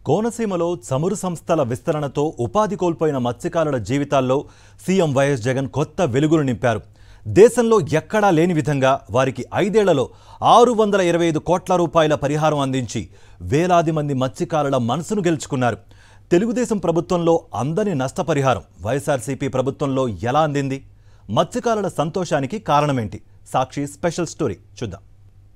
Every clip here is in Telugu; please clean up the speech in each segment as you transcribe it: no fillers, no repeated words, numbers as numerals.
కోనసీమలో చమురు సంస్థల విస్తరణతో ఉపాధి కోల్పోయిన మత్స్యకారుల జీవితాల్లో సీఎం వైఎస్ జగన్ కొత్త వెలుగులు నింపారు. దేశంలో ఎక్కడా లేని విధంగా వారికి 5 ఏళ్లలో 625 కోట్ల రూపాయల పరిహారం అందించి వేలాది మంది మత్స్యకారుల మనసును గెలుచుకున్నారు. తెలుగుదేశం ప్రభుత్వంలో అందని నష్టపరిహారం వైఎస్ఆర్సీపీ ప్రభుత్వంలో ఎలా అందింది? మత్స్యకారుల సంతోషానికి కారణమేంటి? సాక్షి స్పెషల్ స్టోరీ చూద్దాం.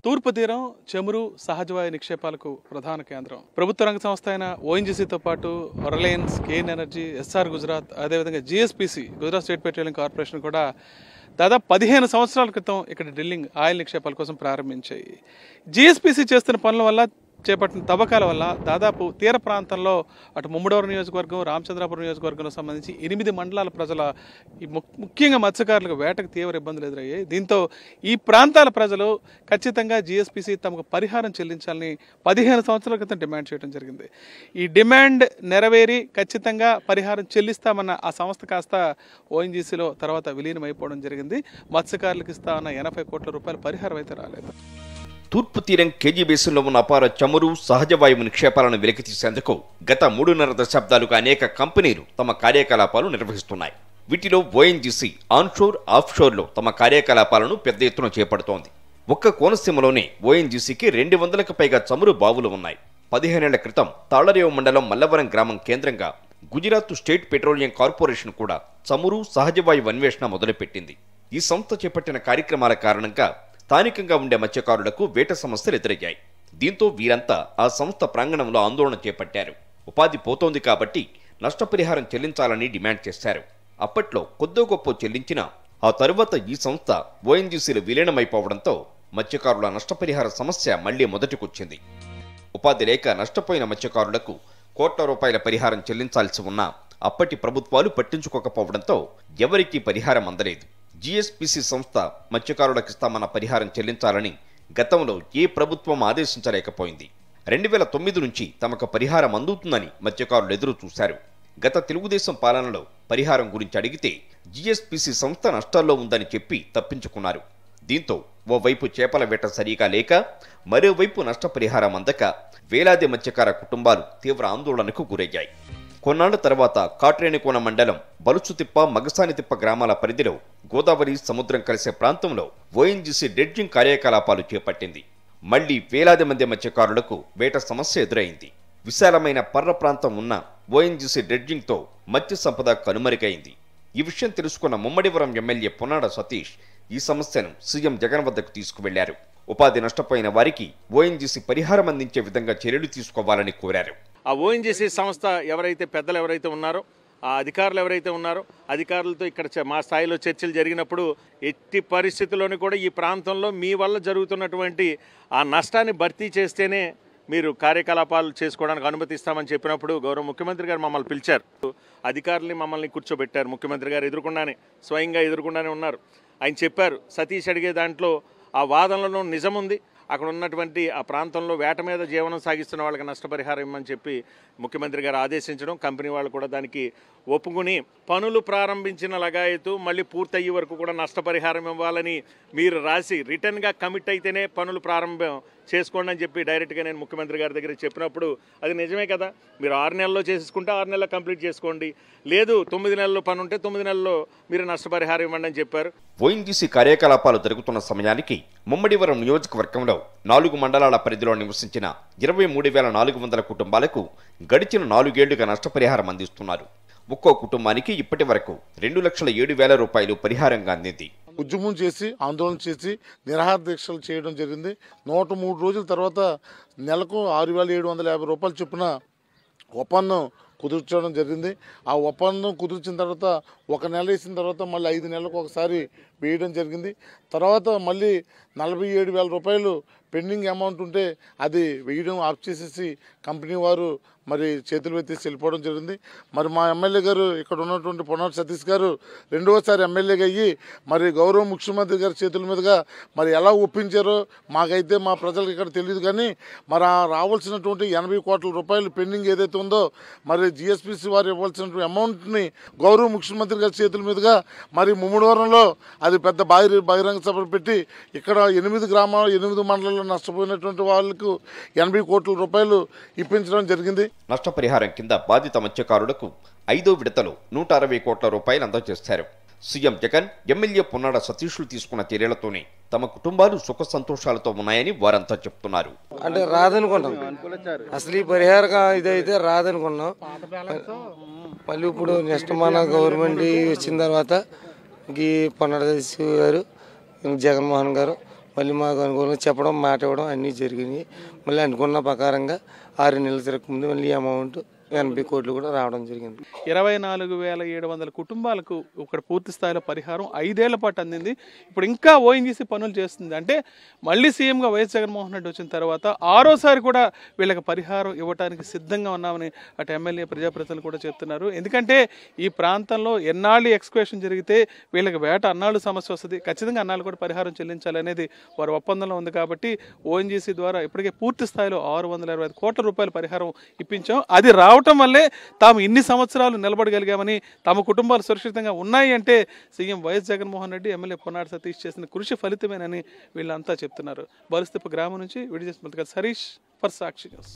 తూర్పు తీరం చమురు సహజవాయు నిక్షేపాలకు ప్రధాన కేంద్రం. ప్రభుత్వ రంగ సంస్థ అయిన ఓఎన్జీసీతో పాటు Reliance, Cairn Energy, Essar Gujarat, అదేవిధంగా GSPC Gujarat State Petroleum Corporation కూడా దాదాపు 15 సంవత్సరాల క్రితం ఇక్కడ డ్రిల్లింగ్ ఆయిల్ నిక్షేపాల కోసం ప్రారంభించాయి. జీఎస్పీసీ చేస్తున్న పనుల వల్ల, చేపట్టిన తవ్వకాల వల్ల దాదాపు తీర ప్రాంతంలో అటు ముమ్మడవరం నియోజకవర్గం, రామచంద్రాపురం నియోజకవర్గంలో సంబంధించి 8 మండలాల ప్రజల ముఖ్యంగా మత్స్యకారులకు వేటకు తీవ్ర ఇబ్బందులు ఎదురయ్యాయి. దీంతో ఈ ప్రాంతాల ప్రజలు ఖచ్చితంగా జీఎస్పీసీ తమకు పరిహారం చెల్లించాలని 15 సంవత్సరాల క్రితం డిమాండ్ చేయడం జరిగింది. ఈ డిమాండ్ నెరవేరి ఖచ్చితంగా పరిహారం చెల్లిస్తామన్న ఆ సంస్థ కాస్త ఓఎన్జీసీలో తర్వాత విలీనం అయిపోవడం జరిగింది. మత్స్యకారులకు ఇస్తామన్న 80 కోట్ల రూపాయల పరిహారం అయితే రాలేదు. తూర్పు తీరం కేజీ బేసిన్లో ఉన్న అపార చమురు సహజ వాయువు నిక్షేపాలను వెలికితీసేందుకు గత 3.5 దశాబ్దాలుగా అనేక కంపెనీలు తమ కార్యకలాపాలు నిర్వహిస్తున్నాయి. వీటిలో ఓఎన్జీసీ ఆన్షోర్, ఆఫ్షోర్లో తమ కార్యకలాపాలను పెద్ద ఎత్తున చేపడుతోంది. ఒక్క కోనసీమలోనే ఓఎన్జీసీకి 200కు పైగా చమురు బావులు ఉన్నాయి. 15 ఏళ్ల క్రితం తాళరేవు మండలం మల్లవరం గ్రామం కేంద్రంగా గుజరాత్ స్టేట్ పెట్రోలియం కార్పొరేషన్ కూడా చమురు సహజ వాయువు అన్వేషణ మొదలుపెట్టింది. ఈ సంస్థ చేపట్టిన కార్యక్రమాల కారణంగా స్థానికంగా ఉండే మత్స్యకారులకు వేట సమస్యలు ఎదురయ్యాయి. దీంతో వీరంతా ఆ సంస్థ ప్రాంగణంలో ఆందోళన చేపట్టారు. ఉపాధి పోతోంది కాబట్టి నష్టపరిహారం చెల్లించాలని డిమాండ్ చేశారు. అప్పట్లో కొద్దో గొప్ప చెల్లించినా ఆ తరువాత ఈ సంస్థ ఓఎన్జీసీలో విలీనమైపోవడంతో మత్స్యకారుల నష్టపరిహార సమస్య మళ్లీ మొదటికొచ్చింది. ఉపాధి లేక నష్టపోయిన మత్స్యకారులకు కోట్ల రూపాయల పరిహారం చెల్లించాల్సి ఉన్నా అప్పటి ప్రభుత్వాలు పట్టించుకోకపోవడంతో ఎవరికీ పరిహారం అందలేదు. జీఎస్పీసీ సంస్థ మత్స్యకారులకు ఇస్తామన్న పరిహారం చెల్లించాలని గతంలో ఏ ప్రభుత్వం ఆదేశించలేకపోయింది. 2009 నుంచి తమకు పరిహారం అందుతుందని మత్స్యకారులు ఎదురు చూశారు. గత తెలుగుదేశం పాలనలో పరిహారం గురించి అడిగితే జీఎస్పీసీ సంస్థ నష్టాల్లో ఉందని చెప్పి తప్పించుకున్నారు. దీంతో ఓవైపు చేపల వేట సరిగా లేక మరోవైపు నష్టపరిహారం అందక వేలాది మత్స్యకార కుటుంబాలు తీవ్ర ఆందోళనకు గురయ్యాయి. కొన్నాళ్ల తర్వాత కాట్రేనికోన మండలం బలుచుతిప్ప, మగసానితిప్ప గ్రామాల పరిధిలో గోదావరి సముద్రం కలిసే ప్రాంతంలో ఓఎన్జీసీ డ్రెడ్జింగ్ కార్యకలాపాలు చేపట్టింది. మళ్లీ వేలాది మంది మత్స్యకారులకు వేట సమస్య ఎదురైంది. విశాలమైన పర్ర ప్రాంతం ఉన్న ఓఎన్జీసీ డ్రెడ్జింగ్తో మత్స్య సంపద కనుమరుగైంది. ఈ విషయం తెలుసుకున్న ముమ్మడివరం ఎమ్మెల్యే పొన్నాడ సతీష్ ఈ సమస్యను సీఎం జగన్ వద్దకు తీసుకువెళ్లారు. ఉపాధి నష్టపోయిన వారికి ఓఎన్జీసీ పరిహారం అందించే విధంగా చర్యలు తీసుకోవాలని కోరారు. ఆ ఓఎన్జీసీ సంస్థ పెద్దలు ఎవరైతే ఉన్నారో, ఆ అధికారులు ఎవరైతే ఉన్నారో, అధికారులతో ఇక్కడ మా స్థాయిలో చర్చలు జరిగినప్పుడు ఎట్టి పరిస్థితుల్లోనూ కూడా ఈ ప్రాంతంలో మీ వల్ల జరుగుతున్నటువంటి ఆ నష్టాన్ని భర్తీ చేస్తేనే మీరు కార్యకలాపాలు చేసుకోవడానికి అనుమతిస్తామని చెప్పినప్పుడు గౌరవ ముఖ్యమంత్రి గారు మమ్మల్ని పిలిచారు. అధికారుల్ని మమ్మల్ని కూర్చోబెట్టారు. ముఖ్యమంత్రి గారు స్వయంగా ఎదుర్కొండానే ఉన్నారు. ఆయన చెప్పారు, సతీష్ అడిగే దాంట్లో ఆ వాదనలో నిజముంది. అక్కడ ఉన్నటువంటి ఆ ప్రాంతంలో వేట మీద జీవనం సాగిస్తున్న వాళ్ళకి నష్టపరిహారం ఇవ్వమని చెప్పి ముఖ్యమంత్రి గారు ఆదేశించడం, కంపెనీ వాళ్ళు కూడా దానికి ఒప్పుకుని పనులు ప్రారంభించిన లగాయతు మళ్ళీ పూర్తయ్యే వరకు కూడా నష్టపరిహారం ఇవ్వాలని మీరు రాసి రిటర్న్గా కమిట్ అయితేనే పనులు ప్రారంభం చేసుకోండి అని చెప్పి డైరెక్ట్గా నేను ముఖ్యమంత్రి గారి దగ్గర చెప్పినప్పుడు అది నిజమే కదా, మీరు 6 నెలల్లో చేసుకుంటే 6 నెలల్లో కంప్లీట్ చేసుకోండి, లేదు 9 నెలల్లో పని ఉంటే 9 నెలల్లో మీరు నష్టపరిహారం ఇవ్వండి అని చెప్పారు. ఓఎన్జీసీ కార్యకలాపాలు జరుగుతున్న సమయానికి ముమ్మడివరం నియోజకవర్గంలో 4 మండలాల పరిధిలో నివసించిన 23,400 కుటుంబాలకు గడిచిన 4 ఏళ్లుగా నష్టపరిహారం అందిస్తున్నారు. ఒక్కో కుటుంబానికి ఇప్పటి వరకు 2,07,000 రూపాయలు పరిహారంగా అందింది. ఉద్యమం చేసి, ఆందోళన చేసి, నిరాహార దీక్షలు చేయడం జరిగింది. 103 రోజుల తర్వాత నెలకు 6,750 రూపాయలు చొప్పున ఒప్పందం కుదుర్చడం జరిగింది. ఆ ఒప్పందం కుదిర్చిన తర్వాత 1 నెల వేసిన తర్వాత మళ్ళీ 5 నెలలకు ఒకసారి వేయడం జరిగింది. తర్వాత మళ్ళీ 47,000 రూపాయలు పెండింగ్ అమౌంట్ ఉంటే అది వేయడం ఆఫ్ చేసేసి కంపెనీ వారు మరి చేతులు ఎత్తేసి వెళ్ళిపోవడం జరిగింది. మరి మా ఎమ్మెల్యే గారు ఇక్కడ ఉన్నటువంటి పొన్నాడు సతీష్ గారు రెండవసారి ఎమ్మెల్యేగా అయ్యి మరి గౌరవ ముఖ్యమంత్రి గారి చేతుల మీదుగా మరి ఎలా ఒప్పించారో మాకైతే మా ప్రజలకు ఇక్కడ తెలియదు. కానీ మరి రావాల్సినటువంటి 80 కోట్ల రూపాయలు పెండింగ్ ఏదైతే ఉందో మరి జీఎస్పీసీ వారు ఇవ్వాల్సినటువంటి అమౌంట్ని గౌరవ ముఖ్యమంత్రి గారి చేతుల మీదుగా మరి ముమ్మడివరంలో అది పెద్ద బహిరంగ సభ పెట్టి ఇక్కడ 8 మండలాల వరదల్లో నష్టపోయినటువంటి వాళ్ళకు 80 కోట్ల రూపాయలు ఇప్పించడం జరిగింది. నష్టపరిహారం కింద బాధిత మత్స్యకారులకు 5వ విడతలో 160 కోట్ల రూపాయలు అందజేశారు. సీఎం జగన్, ఎమ్మెల్యే పొన్నాడ సతీష్లు తీసుకున్న చర్యలతోనే తమ కుటుంబాలు సుఖ సంతోషాలతో ఉన్నాయని వారంతా చెప్తున్నారు. అంటే రాదనుకున్నాం, అసలు ఈ పరిహారం ఇదైతే రాదనుకున్నాం. మళ్ళీ ఇప్పుడు నెక్స్ట్ మన గవర్నమెంట్ వచ్చిన తర్వాత ఈ పొన్నాడ సతీష్ గారు, జగన్మోహన్ గారు మళ్ళీ మాకు అనుకూలంగా చెప్పడం, మాట ఇవ్వడం అన్నీ జరిగినాయి. మళ్ళీ అనుకున్న ప్రకారంగా 6 నెలల తిరగకముందు మళ్ళీ అమౌంట్ 80 కోట్లు కూడా రావడం జరిగింది. 24,700 కుటుంబాలకు ఇక్కడ పూర్తి స్థాయిలో పరిహారం 5 ఏళ్ల పాటు అందింది. ఇప్పుడు ఇంకా ఓఎన్జీసీ పనులు చేస్తుంది. అంటే మళ్ళీ సీఎంగా వైఎస్ జగన్మోహన్ రెడ్డి వచ్చిన తర్వాత 6వసారి కూడా వీళ్ళకి పరిహారం ఇవ్వడానికి సిద్ధంగా ఉన్నామని అటు ఎమ్మెల్యే ప్రజాప్రతినిధులు కూడా చెప్తున్నారు. ఎందుకంటే ఈ ప్రాంతంలో ఎన్నాళ్ళు ఎక్స్క్వేషన్ జరిగితే వీళ్ళకి వేట అన్నాళ్ళు సమస్య వస్తుంది, ఖచ్చితంగా అన్నాళ్ళు కూడా పరిహారం చెల్లించాలి అనేది వారి ఒప్పందంలో ఉంది. కాబట్టి ఓఎన్జీసీ ద్వారా ఇప్పటికే పూర్తి స్థాయిలో 625 కోట్ల రూపాయల పరిహారం ఇప్పించాం. అది రావటం వల్లే తాము ఇన్ని సంవత్సరాలు నిలబడగలిగామని, తమ కుటుంబాలు సురక్షితంగా ఉన్నాయి అంటే CM YS Jaganmohan Reddy, MLA Ponnada Satish చేసిన కృషి ఫలితమేనని వీళ్ళంతా చెప్తున్నారు. బలిస్తీప గ్రామం నుంచి విడిచేసిన హరీష్ ఫర్ సాక్షి న్యూస్.